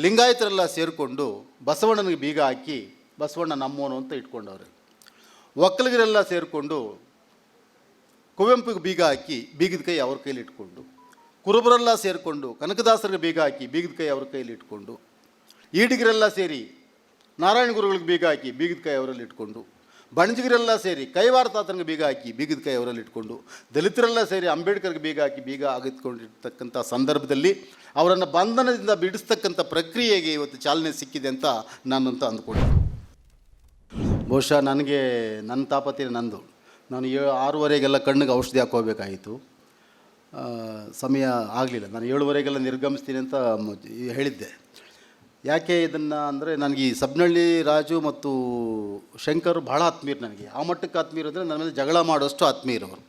ಲಿಂಗಾಯತರೆಲ್ಲ ಸೇರಿಕೊಂಡು ಬಸವಣ್ಣನಿಗೆ ಬೀಗ ಹಾಕಿ ಬಸವಣ್ಣ ನಮ್ಮೋನು ಅಂತ ಇಟ್ಕೊಂಡವ್ರೆ. ಒಕ್ಕಲಿಗರೆಲ್ಲ ಸೇರಿಕೊಂಡು ಕುವೆಂಪುಗೆ ಬೀಗ ಹಾಕಿ ಬೀಗದ ಕೈ ಅವ್ರ ಕೈಲಿ ಇಟ್ಕೊಂಡು, ಕುರುಬರೆಲ್ಲ ಸೇರಿಕೊಂಡು ಕನಕದಾಸರಿಗೆ ಬೀಗ ಹಾಕಿ ಬೀಗದ ಕೈ ಅವ್ರ ಕೈಲಿ ಇಟ್ಕೊಂಡು, ಈಡಿಗರೆಲ್ಲ ಸೇರಿ ನಾರಾಯಣ ಗುರುಗಳಿಗೆ ಬೀಗ ಹಾಕಿ ಬೀಗದ ಕೈ ಅವರಲ್ಲಿ ಇಟ್ಕೊಂಡು, ಬಣಜಿಗರೆಲ್ಲ ಸೇರಿ ಕೈವಾರ ತಾತನಿಗೆ ಬೀಗ ಹಾಕಿ ಬೀಗದ ಕೈ ಅವರಲ್ಲಿ ಇಟ್ಕೊಂಡು, ದಲಿತರೆಲ್ಲ ಸೇರಿ ಅಂಬೇಡ್ಕರ್ಗೆ ಬೀಗ ಹಾಕಿ ಬೀಗ ಆಗಿತ್ಕೊಂಡಿರ್ತಕ್ಕಂಥ ಸಂದರ್ಭದಲ್ಲಿ ಅವರನ್ನು ಬಂಧನದಿಂದ ಬಿಡಿಸ್ತಕ್ಕಂಥ ಪ್ರಕ್ರಿಯೆಗೆ ಇವತ್ತು ಚಾಲನೆ ಸಿಕ್ಕಿದೆ ಅಂತ ನಾನಂತ ಅಂದ್ಕೊಂಡೆ. ಬಹುಶಃ ನನಗೆ ನನ್ನ ತಾಪತ್ರೆ ನಂದು. ನಾನು 6:30 ಕಣ್ಣಿಗೆ ಔಷಧಿ ಹಾಕೋಬೇಕಾಯಿತು. ಸಮಯ ಆಗಲಿಲ್ಲ. ನಾನು 7:30 ನಿರ್ಗಮಿಸ್ತೀನಿ ಅಂತ ಹೇಳಿದ್ದೆ. ಯಾಕೆ ಇದನ್ನು ಅಂದರೆ, ನನಗೆ ಈ ಸಬ್ನಳ್ಳಿ ರಾಜು ಮತ್ತು ಶಂಕರ್ ಭಾಳ ಆತ್ಮೀಯರು. ನನಗೆ ಆ ಮಟ್ಟಕ್ಕೆ ಆತ್ಮೀಯರು ಅಂದರೆ ನನ್ನ ಮೇಲೆ ಜಗಳ ಮಾಡೋಷ್ಟು ಆತ್ಮೀಯರವರು.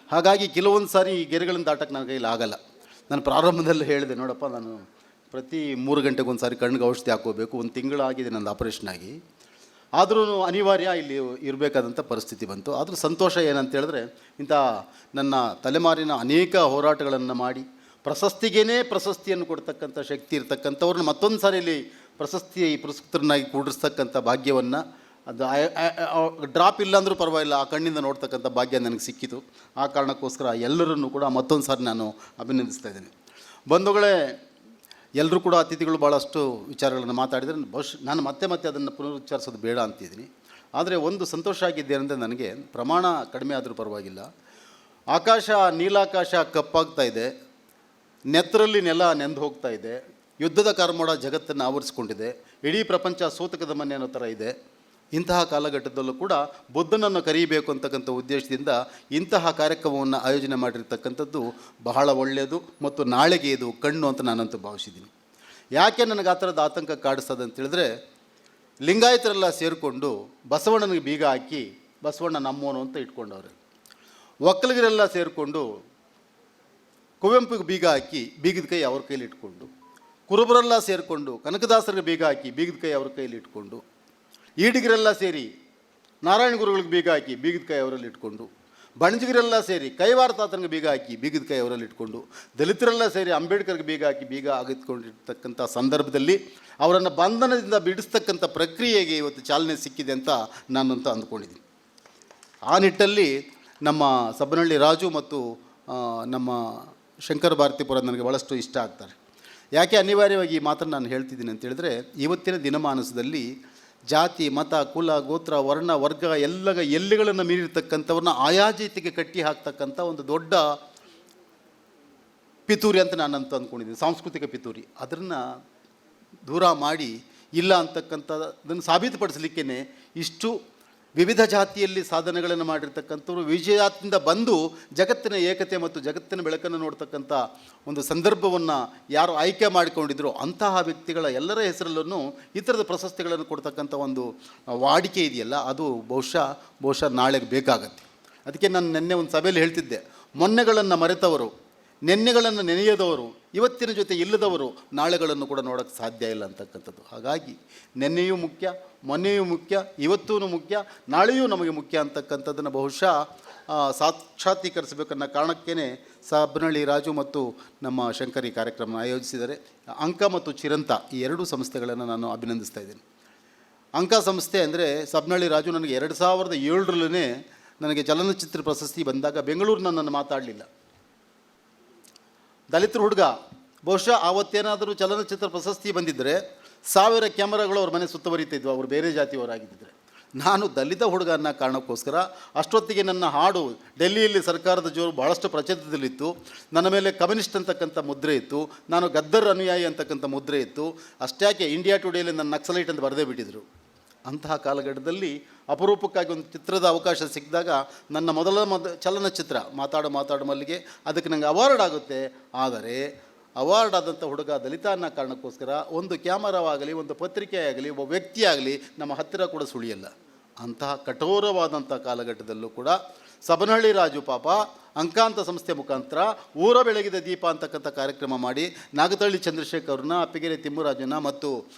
ಹಾಗಾಗಿ ಕೆಲವೊಂದು ಸಾರಿ ಈ ಗೆರೆಗಳನ್ನು ದಾಟಕ್ಕೆ ನನ್ನ ಕೈಲಿ ಆಗಲ್ಲ. ನಾನು ಪ್ರಾರಂಭದಲ್ಲಿ ಹೇಳಿದೆ, ನೋಡಪ್ಪ, ನಾನು ಪ್ರತಿ 3 ಗಂಟೆಗೆ ಒಂದು ಸಾರಿ ಕಣ್ಣಿಗೆ ಔಷಧಿ ಹಾಕೋಬೇಕು. 1 ತಿಂಗಳಾಗಿದೆ ನಂದು ಆಪರೇಷನ್ ಆಗಿ. ಆದರೂ ಅನಿವಾರ್ಯ ಇಲ್ಲಿ ಇರಬೇಕಾದಂಥ ಪರಿಸ್ಥಿತಿ ಬಂತು. ಆದರೂ ಸಂತೋಷ ಏನಂತ ಹೇಳಿದ್ರೆ, ಇಂಥ ನನ್ನ ತಲೆಮಾರಿನ ಅನೇಕ ಹೋರಾಟಗಳನ್ನು ಮಾಡಿ ಪ್ರಶಸ್ತಿಗೇ ಪ್ರಶಸ್ತಿಯನ್ನು ಕೊಡ್ತಕ್ಕಂಥ ಶಕ್ತಿ ಇರ್ತಕ್ಕಂಥವ್ರನ್ನ ಮತ್ತೊಂದು ಸಾರಿ ಇಲ್ಲಿ ಪುರಸ್ಕೃತರನ್ನಾಗಿ ಕೂಡಿಸ್ತಕ್ಕಂಥ ಭಾಗ್ಯವನ್ನು, ಅದು ಡ್ರಾಪ್ ಇಲ್ಲ ಅಂದರೂ ಪರವಾಗಿಲ್ಲ, ಆ ಕಣ್ಣಿಂದ ನೋಡ್ತಕ್ಕಂಥ ಭಾಗ್ಯ ನನಗೆ ಸಿಕ್ಕಿತು. ಆ ಕಾರಣಕ್ಕೋಸ್ಕರ ಎಲ್ಲರನ್ನೂ ಕೂಡ ಮತ್ತೊಂದು ಸಾರಿ ನಾನು ಅಭಿನಂದಿಸ್ತಾ ಇದ್ದೇನೆ. ಬಂಧುಗಳೇ, ಎಲ್ಲರೂ ಕೂಡ ಅತಿಥಿಗಳು ಭಾಳಷ್ಟು ವಿಚಾರಗಳನ್ನು ಮಾತಾಡಿದರೆ ಬಹುಶಃ ನಾನು ಮತ್ತೆ ಅದನ್ನು ಪುನರುಚ್ಚರಿಸೋದು ಬೇಡ ಅಂತಿದ್ದೀನಿ. ಆದರೆ ಒಂದು ಸಂತೋಷ ಆಗಿದ್ದೇನೆಂದರೆ, ನನಗೆ ಪ್ರಮಾಣ ಕಡಿಮೆ ಆದರೂ ಪರವಾಗಿಲ್ಲ, ಆಕಾಶ ನೀಲಾಕಾಶ ಕಪ್ಪಾಗ್ತಾ ಇದೆ, ನೆತ್ತರಲ್ಲಿ ನೆಲ ನೆಂದು ಹೋಗ್ತಾ ಇದೆ, ಯುದ್ಧದ ಕಾರ್ಮೋಡ ಜಗತ್ತನ್ನು ಆವರಿಸ್ಕೊಂಡಿದೆ, ಇಡೀ ಪ್ರಪಂಚ ಸೂತಕದ ಮನೆ ಅನ್ನೋ ಥರ ಇದೆ. ಇಂತಹ ಕಾಲಘಟ್ಟದಲ್ಲೂ ಕೂಡ ಬುದ್ಧನನ್ನು ಕರೀಬೇಕು ಅಂತಕ್ಕಂಥ ಉದ್ದೇಶದಿಂದ ಇಂತಹ ಕಾರ್ಯಕ್ರಮವನ್ನು ಆಯೋಜನೆ ಮಾಡಿರ್ತಕ್ಕಂಥದ್ದು ಬಹಳ ಒಳ್ಳೆಯದು ಮತ್ತು ನಾಳೆಗೆ ಇದು ಕಣ್ಣು ಅಂತ ನಾನಂತೂ ಭಾವಿಸಿದ್ದೀನಿ. ಯಾಕೆ ನನಗೆ ಆ ಥರದ ಆತಂಕ ಕಾಡಿಸ್ತದೆ ಅಂತೇಳಿದ್ರೆ, ಲಿಂಗಾಯತರೆಲ್ಲ ಸೇರಿಕೊಂಡು ಬಸವಣ್ಣನಿಗೆ ಬೀಗ ಹಾಕಿ ಬಸವಣ್ಣ ನಮ್ಮೋನು ಅಂತ ಇಟ್ಕೊಂಡವ್ರೆ. ಒಕ್ಕಲಿಗರೆಲ್ಲ ಸೇರಿಕೊಂಡು ಕುವೆಂಪುಗೆ ಬೀಗ ಹಾಕಿ ಬೀಗದ ಕೈ ಅವ್ರ ಕೈಲಿ ಇಟ್ಕೊಂಡು, ಕುರುಬರೆಲ್ಲ ಸೇರಿಕೊಂಡು ಕನಕದಾಸರಿಗೆ ಬೀಗ ಹಾಕಿ ಬೀಗದ ಕೈ ಅವ್ರ ಕೈಲಿ ಇಟ್ಕೊಂಡು, ಈಡಿಗರೆಲ್ಲ ಸೇರಿ ನಾರಾಯಣ ಗುರುಗಳಿಗೆ ಬೀಗ ಹಾಕಿ ಬೀಗದ ಕೈ ಅವರಲ್ಲಿ ಇಟ್ಕೊಂಡು, ಬಣಜಿಗರೆಲ್ಲ ಸೇರಿ ಕೈವಾರ ತಾತನಿಗೆ ಬೀಗ ಹಾಕಿ ಬೀಗದ ಕೈ ಅವರಲ್ಲಿ ಇಟ್ಕೊಂಡು, ದಲಿತರೆಲ್ಲ ಸೇರಿ ಅಂಬೇಡ್ಕರ್ಗೆ ಬೀಗ ಹಾಕಿ ಬೀಗ ಆಗಿತ್ಕೊಂಡಿರ್ತಕ್ಕಂಥ ಸಂದರ್ಭದಲ್ಲಿ ಅವರನ್ನು ಬಂಧನದಿಂದ ಬಿಡಿಸ್ತಕ್ಕಂಥ ಪ್ರಕ್ರಿಯೆಗೆ ಇವತ್ತು ಚಾಲನೆ ಸಿಕ್ಕಿದೆ ಅಂತ ನಾನಂತ ಅಂದ್ಕೊಂಡಿದ್ದೀನಿ. ಆ ನಿಟ್ಟಲ್ಲಿ ನಮ್ಮ ಸಬ್ಬನಹಳ್ಳಿ ರಾಜು ಮತ್ತು ನಮ್ಮ ಶಂಕರ ಭಾರತೀಪುರ ನನಗೆ ಭಾಳಷ್ಟು ಇಷ್ಟ ಆಗ್ತಾರೆ. ಯಾಕೆ ಅನಿವಾರ್ಯವಾಗಿ ಈ ಮಾತನ್ನು ನಾನು ಹೇಳ್ತಿದ್ದೀನಿ ಅಂತೇಳಿದ್ರೆ, ಇವತ್ತಿನ ದಿನಮಾನಸದಲ್ಲಿ ಜಾತಿ, ಮತ, ಕುಲ, ಗೋತ್ರ, ವರ್ಣ, ವರ್ಗ ಎಲ್ಲೆಗಳನ್ನು ಮೀರಿರ್ತಕ್ಕಂಥವ್ರನ್ನ ಆಯಾ ಜಾತಿಗೆ ಕಟ್ಟಿ ಹಾಕ್ತಕ್ಕಂಥ ಒಂದು ದೊಡ್ಡ ಪಿತೂರಿ ಅಂತ ನಾನಂತ ಅಂದ್ಕೊಂಡಿದ್ದೀನಿ, ಸಾಂಸ್ಕೃತಿಕ ಪಿತೂರಿ. ಅದನ್ನು ದೂರ ಮಾಡಿ ಇಲ್ಲ ಅಂತಕ್ಕಂಥದ್ದನ್ನು ಸಾಬೀತುಪಡಿಸಲಿಕ್ಕೇ ಇಷ್ಟು ವಿವಿಧ ಜಾತಿಯಲ್ಲಿ ಸಾಧನೆಗಳನ್ನು ಮಾಡಿರ್ತಕ್ಕಂಥವ್ರು ವಿಜಯಾತಿಯಿಂದ ಬಂದು ಜಗತ್ತಿನ ಏಕತೆ ಮತ್ತು ಜಗತ್ತಿನ ಬೆಳಕನ್ನು ನೋಡ್ತಕ್ಕಂಥ ಒಂದು ಸಂದರ್ಭವನ್ನು ಯಾರು ಆಯ್ಕೆ ಮಾಡಿಕೊಂಡಿದ್ರು ಅಂತಹ ವ್ಯಕ್ತಿಗಳ ಎಲ್ಲರ ಹೆಸರಲ್ಲೂ ಈ ಥರದ ಪ್ರಶಸ್ತಿಗಳನ್ನು ಕೊಡ್ತಕ್ಕಂಥ ಒಂದು ವಾಡಿಕೆ ಇದೆಯಲ್ಲ, ಅದು ಬಹುಶಃ ನಾಳೆಗೆ ಬೇಕಾಗತ್ತೆ. ಅದಕ್ಕೆ ನಾನು ನಿನ್ನೆ ಒಂದು ಸಭೆಯಲ್ಲಿ ಹೇಳ್ತಿದ್ದೆ, ಮೊನ್ನೆಗಳನ್ನು ಮರೆತವರು, ನೆನ್ನೆಗಳನ್ನು ನೆನೆಯದವರು, ಇವತ್ತಿನ ಜೊತೆ ಇಲ್ಲದವರು ನಾಳೆಗಳನ್ನು ಕೂಡ ನೋಡೋಕ್ಕೆ ಸಾಧ್ಯ ಇಲ್ಲ ಅಂತಕ್ಕಂಥದ್ದು. ಹಾಗಾಗಿ ನೆನ್ನೆಯೂ ಮುಖ್ಯ, ಮೊನ್ನೆಯೂ ಮುಖ್ಯ, ಇವತ್ತೂ ಮುಖ್ಯ, ನಾಳೆಯೂ ನಮಗೆ ಮುಖ್ಯ ಅಂತಕ್ಕಂಥದ್ದನ್ನು ಬಹುಶಃ ಸಾಕ್ಷಾತ್ಕರಿಸಬೇಕನ್ನೋ ಕಾರಣಕ್ಕೇ ಸಬ್ಬನಹಳ್ಳಿ ರಾಜು ಮತ್ತು ನಮ್ಮ ಶಂಕರಿ ಕಾರ್ಯಕ್ರಮ ಆಯೋಜಿಸಿದ್ದಾರೆ. ಅಂಕ ಮತ್ತು ಚಿರಂತ ಈ 2 ಸಂಸ್ಥೆಗಳನ್ನು ನಾನು ಅಭಿನಂದಿಸ್ತಾ ಇದ್ದೀನಿ. ಅಂಕ ಸಂಸ್ಥೆ ಅಂದರೆ ಸಬ್ಬನಹಳ್ಳಿ ರಾಜು ನನಗೆ 2007ರಲ್ಲೇ ನನಗೆ ಚಲನಚಿತ್ರ ಪ್ರಶಸ್ತಿ ಬಂದಾಗ ಬೆಂಗಳೂರಿನ ನನ್ನ ಮಾತಾಡಲಿಲ್ಲ. ದಲಿತರ ಹುಡುಗ, ಬಹುಶಃ ಆವತ್ತೇನಾದರೂ ಚಲನಚಿತ್ರ ಪ್ರಶಸ್ತಿ ಬಂದಿದ್ದರೆ 1000 ಕ್ಯಾಮರಾಗಳು ಅವ್ರ ಮನೆ ಸುತ್ತುವರಿತಿದ್ವು, ಅವರು ಬೇರೆ ಜಾತಿಯವರಾಗಿದ್ದರೆ. ನಾನು ದಲಿತ ಹುಡುಗ ಅನ್ನೋ ಕಾರಣಕ್ಕೋಸ್ಕರ ಅಷ್ಟೊತ್ತಿಗೆ ನನ್ನ ಹಾಡು ಡೆಲ್ಲಿಯಲ್ಲಿ ಸರ್ಕಾರದ ಜೋರು ಭಾಳಷ್ಟು ಪ್ರಚಲಿತದಲ್ಲಿತ್ತು. ನನ್ನ ಮೇಲೆ ಕಮ್ಯುನಿಸ್ಟ್ ಅಂತಕ್ಕಂಥ ಮುದ್ರೆ ಇತ್ತು, ನಾನು ಗದ್ದರ್ ಅನುಯಾಯಿ ಅಂತಕ್ಕಂಥ ಮುದ್ರೆ ಇತ್ತು. ಅಷ್ಟ್ಯಾಕೆ ಇಂಡಿಯಾ ಟುಡೇಲಿ ನನ್ನ ನಕ್ಸಲೈಟ್ ಅಂತ ಬರೆದೇ ಬಿಟ್ಟಿದ್ರು. ಅಂತಹ ಕಾಲಘಟ್ಟದಲ್ಲಿ ಅಪರೂಪಕ್ಕಾಗಿ ಒಂದು ಚಿತ್ರದ ಅವಕಾಶ ಸಿಕ್ಕಿದಾಗ ನನ್ನ ಮೊದಲ ಚಲನಚಿತ್ರ ಮಾತಾಡು ಮಲ್ಲಿಗೆ, ಅದಕ್ಕೆ ನನಗೆ ಅವಾರ್ಡ್ ಆಗುತ್ತೆ. ಆದರೆ ಅವಾರ್ಡ್ ಆದಂಥ ಹುಡುಗ ದಲಿತ ಅನ್ನೋ ಕಾರಣಕ್ಕೋಸ್ಕರ ಒಂದು ಕ್ಯಾಮರಾವಾಗಲಿ, ಒಂದು ಪತ್ರಿಕೆ ಆಗಲಿ, ಒಬ್ಬ ವ್ಯಕ್ತಿ ಆಗಲಿ ನಮ್ಮ ಹತ್ತಿರ ಕೂಡ ಸುಳಿಯಲ್ಲ. ಅಂತಹ ಕಠೋರವಾದಂಥ ಕಾಲಘಟ್ಟದಲ್ಲೂ ಕೂಡ ಸಬ್ಬನಹಳ್ಳಿ ರಾಜು ಪಾಪ ಅಂಕಾಂತ ಸಂಸ್ಥೆ ಮುಖಾಂತರ ಊರ ಬೆಳಗಿದ ದೀಪ ಅಂತಕ್ಕಂಥ ಕಾರ್ಯಕ್ರಮ ಮಾಡಿ ನಾಗತಳ್ಳಿ ಚಂದ್ರಶೇಖರ್ನ, ಅಪ್ಪಿಗೆರೆ ತಿಮ್ಮರಾಜನ ಮತ್ತು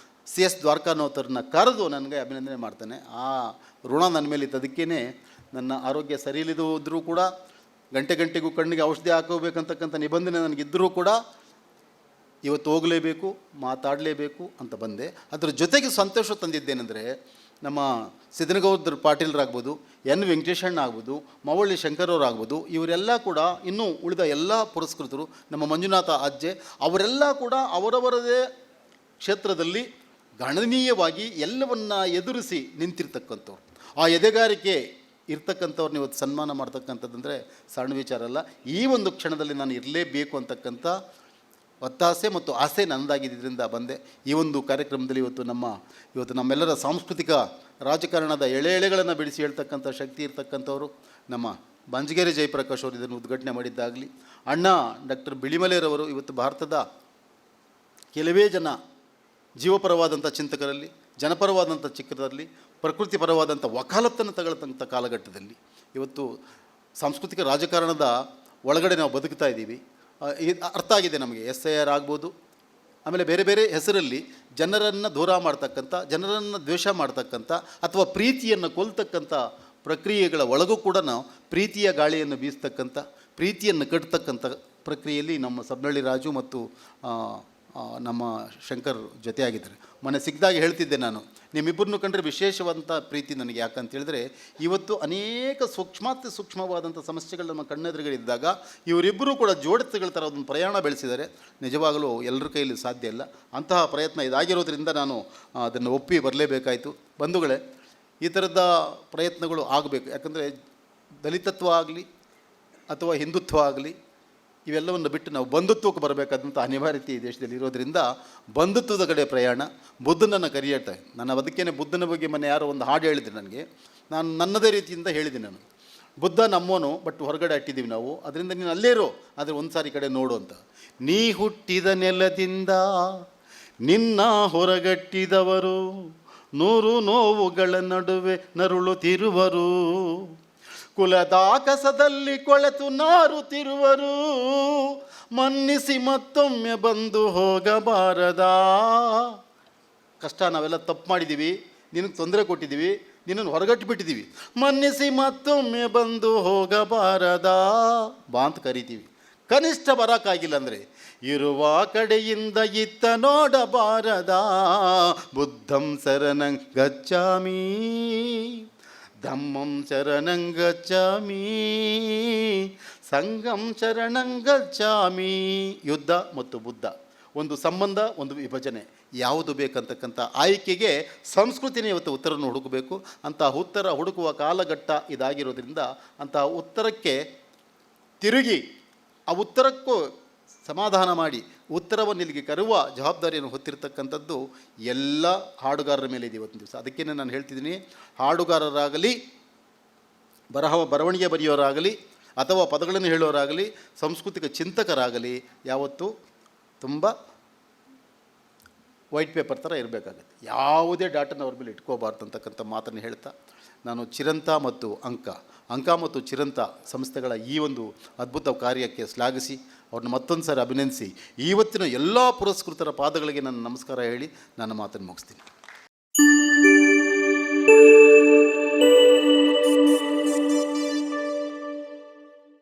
CS ದ್ವಾರಕಾನಾಥರನ್ನ ಕರೆದು ನನಗೆ ಅಭಿನಂದನೆ ಮಾಡ್ತಾನೆ. ಆ ಋಣ ನನ್ನ ಮೇಲೆ ಇದ್ದದಕ್ಕೇ ನನ್ನ ಆರೋಗ್ಯ ಸರಿ ಇಲ್ಲದಿದ್ದರೂ ಕೂಡ, ಗಂಟೆಗೂ ಕಣ್ಣಿಗೆ ಔಷಧಿ ಹಾಕೋಬೇಕಂತಕ್ಕಂಥ ನಿಬಂಧನೆ ನನಗಿದ್ದರೂ ಕೂಡ ಇವತ್ತು ಹೋಗಲೇಬೇಕು, ಮಾತಾಡಲೇಬೇಕು ಅಂತ ಬಂದೆ. ಅದರ ಜೊತೆಗೆ ಸಂತೋಷ ತಂದಿದ್ದೇನೆಂದರೆ, ನಮ್ಮ ಸಿದ್ದನಗೌಡರ ಪಾಟೀಲರಾಗ್ಬೋದು, ಎನ್ ವೆಂಕಟೇಶಣ್ಣ ಆಗ್ಬೋದು, ಮವಳ್ಳಿ ಶಂಕರವರಾಗ್ಬೋದು, ಇವರೆಲ್ಲ ಕೂಡ ಇನ್ನೂ ಉಳಿದ ಎಲ್ಲ ಪುರಸ್ಕೃತರು, ನಮ್ಮ ಮಂಜುನಾಥ ಅಜ್ಜೆ, ಅವರೆಲ್ಲ ಕೂಡ ಅವರವರದೇ ಕ್ಷೇತ್ರದಲ್ಲಿ ಗಣನೀಯವಾಗಿ ಎಲ್ಲವನ್ನ ಎದುರಿಸಿ ನಿಂತಿರ್ತಕ್ಕಂಥವ್ರು. ಆ ಎದೆಗಾರಿಕೆ ಇರ್ತಕ್ಕಂಥವ್ರನ್ನ ಇವತ್ತು ಸನ್ಮಾನ ಮಾಡ್ತಕ್ಕಂಥದ್ದಂದರೆ ಸಣ್ಣ ವಿಚಾರ ಅಲ್ಲ. ಈ ಒಂದು ಕ್ಷಣದಲ್ಲಿ ನಾನು ಇರಲೇಬೇಕು ಅಂತಕ್ಕಂಥ ಒತ್ತಾಸೆ ಮತ್ತು ಆಸೆ ನನ್ನದಾಗಿದ್ದರಿಂದ ಬಂದೆ. ಈ ಒಂದು ಕಾರ್ಯಕ್ರಮದಲ್ಲಿ ಇವತ್ತು ನಮ್ಮೆಲ್ಲರ ಸಾಂಸ್ಕೃತಿಕ ರಾಜಕಾರಣದ ಎಳೆಗಳನ್ನು ಬಿಡಿಸಿ ಹೇಳ್ತಕ್ಕಂಥ ಶಕ್ತಿ ಇರ್ತಕ್ಕಂಥವ್ರು ನಮ್ಮ ಬಂಜಗೇರಿ ಜಯಪ್ರಕಾಶ್ ಅವರು ಇದನ್ನು ಉದ್ಘಾಟನೆ ಮಾಡಿದ್ದಾಗಲಿ, ಅಣ್ಣ ಡಾಕ್ಟರ್ ಬಿಳಿಮಲೆರವರು ಇವತ್ತು ಭಾರತದ ಕೆಲವೇ ಜನ ಜೀವಪರವಾದಂಥ ಚಿಂತಕರಲ್ಲಿ, ಜನಪರವಾದಂಥ ಚಿಕ್ಕರಲ್ಲಿ, ಪ್ರಕೃತಿ ಪರವಾದಂಥ ವಕಾಲತ್ತನ್ನು ತಗೊಳ್ತಂಥ ಕಾಲಘಟ್ಟದಲ್ಲಿ ಇವತ್ತು ಸಾಂಸ್ಕೃತಿಕ ರಾಜಕಾರಣದ ಒಳಗಡೆ ನಾವು ಬದುಕ್ತಾ ಇದ್ದೀವಿ. ಅರ್ಥ ಆಗಿದೆ ನಮಗೆ. SIR ಆಗ್ಬೋದು, ಆಮೇಲೆ ಬೇರೆ ಬೇರೆ ಹೆಸರಲ್ಲಿ ಜನರನ್ನು ದೂರ ಮಾಡ್ತಕ್ಕಂಥ, ಜನರನ್ನು ದ್ವೇಷ ಮಾಡ್ತಕ್ಕಂಥ ಅಥವಾ ಪ್ರೀತಿಯನ್ನು ಕೊಲ್ತಕ್ಕಂಥ ಪ್ರಕ್ರಿಯೆಗಳ ಒಳಗೂ ಕೂಡ ನಾವು ಪ್ರೀತಿಯ ಗಾಳಿಯನ್ನು ಬೀಸ್ತಕ್ಕಂಥ, ಪ್ರೀತಿಯನ್ನು ಕಟ್ತಕ್ಕಂಥ ಪ್ರಕ್ರಿಯೆಯಲ್ಲಿ ನಮ್ಮ ಸಬ್ನಳ್ಳಿ ರಾಜು ಮತ್ತು ನಮ್ಮ ಶಂಕರ್ ಜೊತೆಯಾಗಿದ್ದಾರೆ. ಮೊನ್ನೆ ಸಿಕ್ಕಿದಾಗ ಹೇಳ್ತಿದ್ದೆ ನಾನು, ನಿಮ್ಮಿಬ್ಬರನ್ನು ಕಂಡ್ರೆ ವಿಶೇಷವಾದಂಥ ಪ್ರೀತಿ ನನಗೆ. ಯಾಕಂತ ಹೇಳಿದ್ರೆ ಇವತ್ತು ಅನೇಕ ಸೂಕ್ಷ್ಮವಾದಂಥ ಸಮಸ್ಯೆಗಳು ನಮ್ಮ ಕಣ್ಣೆದುರುಗಳಿದ್ದಾಗ ಇವರಿಬ್ಬರೂ ಕೂಡ ಜೋಡಿತಗಳ ಥರ ಒಂದು ಪ್ರಯಾಣ ಬೆಳೆಸಿದ್ದಾರೆ. ನಿಜವಾಗಲೂ ಎಲ್ಲರ ಕೈಯಲ್ಲಿ ಸಾಧ್ಯ ಇಲ್ಲ. ಅಂತಹ ಪ್ರಯತ್ನ ಇದಾಗಿರೋದ್ರಿಂದ ನಾನು ಅದನ್ನು ಒಪ್ಪಿ ಬರಲೇಬೇಕಾಯಿತು. ಬಂಧುಗಳೇ, ಈ ಥರದ ಪ್ರಯತ್ನಗಳು ಆಗಬೇಕು. ಯಾಕಂದರೆ ದಲಿತತ್ವ ಆಗಲಿ ಅಥವಾ ಹಿಂದುತ್ವ ಆಗಲಿ, ಇವೆಲ್ಲವನ್ನು ಬಿಟ್ಟು ನಾವು ಬಂಧುತ್ವಕ್ಕೆ ಬರಬೇಕಾದಂಥ ಅನಿವಾರ್ಯತೆ ಈ ದೇಶದಲ್ಲಿ ಇರೋದರಿಂದ ಬಂಧುತ್ವದ ಕಡೆ ಪ್ರಯಾಣ. ಬುದ್ಧನನ್ನು ಕರೆಯುತ್ತೆ. ನಾನು ಅದಕ್ಕೇನೆ ಬುದ್ಧನ ಬಗ್ಗೆ ಮೊನ್ನೆ ಯಾರೋ ಒಂದು ಹಾಡು ಹೇಳಿದೆ ನನಗೆ. ನಾನು ನನ್ನದೇ ರೀತಿಯಿಂದ ಹೇಳಿದ್ದೀನಿ. ನಾನು ಬುದ್ಧ ನಮ್ಮೋನು, ಬಟ್ ಹೊರಗಡೆ ಅಟ್ಟಿದ್ದೀವಿ ನಾವು, ಅದರಿಂದ ನೀನು ಅಲ್ಲೇ ಇರೋ, ಆದರೆ ಒಂದು ಸಾರಿ ಕಡೆ ನೋಡು ಅಂತ. ನೀ ಹುಟ್ಟಿದ ನೆಲದಿಂದ ನಿನ್ನ ಹೊರಗಟ್ಟಿದವರು 100 ನೋವುಗಳ ನಡುವೆ ನರುಳುತ್ತಿರುವರು, ಕುಲದಾಕಸದಲ್ಲಿ ಕೊಳೆತು ನಾರುತ್ತಿರುವರು, ಮನ್ನಿಸಿ ಮತ್ತೊಮ್ಮೆ ಬಂದು ಹೋಗಬಾರದಾ. ಕಷ್ಟ, ನಾವೆಲ್ಲ ತಪ್ಪು ಮಾಡಿದ್ದೀವಿ, ನಿನಗೆ ತೊಂದರೆ ಕೊಟ್ಟಿದ್ದೀವಿ, ನಿನ್ನನ್ನು ಹೊರಗಟ್ಟಿಬಿಟ್ಟಿದ್ದೀವಿ, ಮನ್ನಿಸಿ ಮತ್ತೊಮ್ಮೆ ಬಂದು ಹೋಗಬಾರದಾ ಬಾ ಅಂತ ಕರಿತೀವಿ. ಕನಿಷ್ಠ ಬರೋಕ್ಕಾಗಿಲ್ಲ ಅಂದರೆ ಇರುವ ಕಡೆಯಿಂದ ಇತ್ತ ನೋಡಬಾರದಾ. ಬುದ್ಧಂ ಶರಣಂ ಗಚ್ಚಾಮಿ, ಧಮ್ಮಂ ಶರಣಂ ಗಚ್ಚಾಮಿ, ಸಂಘಂ ಶರಣಂ ಗಚ್ಚಾಮಿ. ಯುದ್ಧ ಮತ್ತು ಬುದ್ಧ, ಒಂದು ಸಂಬಂಧ, ಒಂದು ವಿಭಜನೆ, ಯಾವುದು ಬೇಕಂತಕ್ಕಂಥ ಆಯ್ಕೆಗೆ ಸಂಸ್ಕೃತಿನೇ ಇವತ್ತು ಉತ್ತರವನ್ನು ಹುಡುಕಬೇಕು. ಅಂತಹ ಉತ್ತರ ಹುಡುಕುವ ಕಾಲಘಟ್ಟ ಇದಾಗಿರೋದ್ರಿಂದ ಅಂತಹ ಉತ್ತರಕ್ಕೆ ತಿರುಗಿ ಆ ಉತ್ತರಕ್ಕೂ ಸಮಾಧಾನ ಮಾಡಿ ಉತ್ತರವನ್ನು ಇಲ್ಲಿಗೆ ಕರುವ ಜವಾಬ್ದಾರಿಯನ್ನು ಹೊತ್ತಿರ್ತಕ್ಕಂಥದ್ದು ಎಲ್ಲ ಹಾಡುಗಾರರ ಮೇಲೆ ಇದೆ ಇವತ್ತಿನ ದಿವಸ. ಅದಕ್ಕೇ ನಾನು ಹೇಳ್ತಿದ್ದೀನಿ, ಹಾಡುಗಾರರಾಗಲಿ, ಬರವಣಿಗೆ ಬರೆಯೋರಾಗಲಿ ಅಥವಾ ಪದಗಳನ್ನು ಹೇಳೋರಾಗಲಿ, ಸಾಂಸ್ಕೃತಿಕ ಚಿಂತಕರಾಗಲಿ ಯಾವತ್ತೂ ತುಂಬ ವೈಟ್ ಪೇಪರ್ ಥರ ಇರಬೇಕಾಗತ್ತೆ. ಯಾವುದೇ ಡಾಟನ್ನು ಅವ್ರ ಮೇಲೆ ಇಟ್ಕೋಬಾರ್ದು ಅಂತಕ್ಕಂಥ ಮಾತನ್ನು ಹೇಳ್ತಾ, ನಾನು ಚಿರಂತ ಮತ್ತು ಅಂಕ ಮತ್ತು ಚಿರಂತ ಸಂಸ್ಥೆಗಳ ಈ ಒಂದು ಅದ್ಭುತ ಕಾರ್ಯಕ್ಕೆ ಶ್ಲಾಘಿಸಿ ಅವ್ರನ್ನ ಮತ್ತೊಂದು ಸಾರಿ ಅಭಿನಂದಿಸಿ ಇವತ್ತಿನ ಎಲ್ಲ ಪುರಸ್ಕೃತರ ಪಾದಗಳಿಗೆ ನಾನು ನಮಸ್ಕಾರ ಹೇಳಿ ನನ್ನ ಮಾತನ್ನು ಮುಗಿಸ್ತೀನಿ.